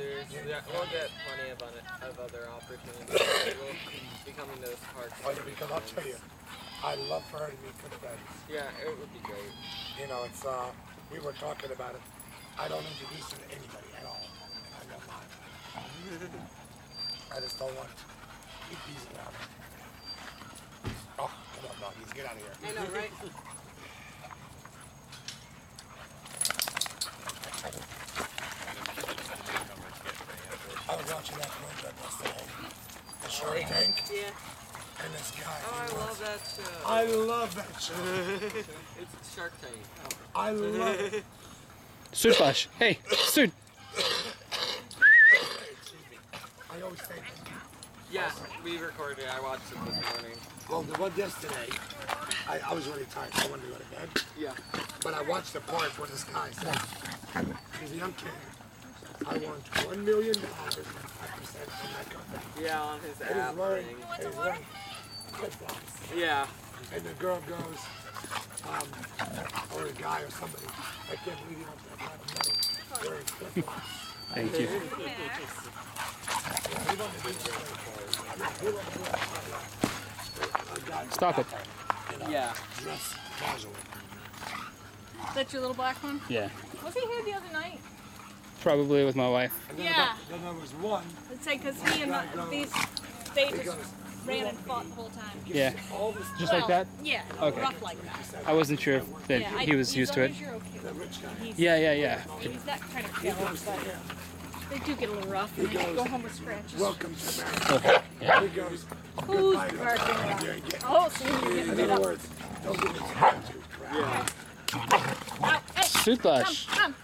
boxers. Yeah, we'll get plenty of other opportunities. We'll be coming to this park. Oh, you'll become, I'll tell you, I'd love for her to meet good friends. Yeah, it would be great. You know, it's, we were talking about it. I don't introduce her to anybody at all. And I don't mind. I just don't want peas around her. Oh, come on, doggies, get out of here. I know, right? I was watching that program yesterday. The Shark Tank. Yeah. And this guy. Oh, I love that show. I love that show. It's Shark Tank. I love it. Sutlac. Hey, Sud. I always think. Yeah, we recorded. I watched it this morning. Well, the one yesterday, I was really tired. I wanted to go to bed. Yeah. But I watched the part where this guy said, he's a young kid. I want $1 million and 5% from that company. Yeah, on his And app he's wearing, thing. and he's wearing flip-flops. Yeah. And the girl goes, or a guy or somebody, I can't believe you don't have money wearing flip-flops. Thank you. Stop it. Yeah. Dress casual. Is that your little black one? Yeah. Was he here the other night? Probably with my wife. And then Yeah. then there was one. Let's say because he and they just ran and fought the whole time. Yeah. All this Just like that? Yeah. Okay. Rough like that. I wasn't sure if that Yeah, he was used to it. Yeah. He's that kind of kid, but they do get a little rough and they go home with scratches. Welcome to America. He goes, Who's barking around? Oh, so you're getting in it other up. words, don't get into crap. Yeah. Ow, hey, Sutlac. come.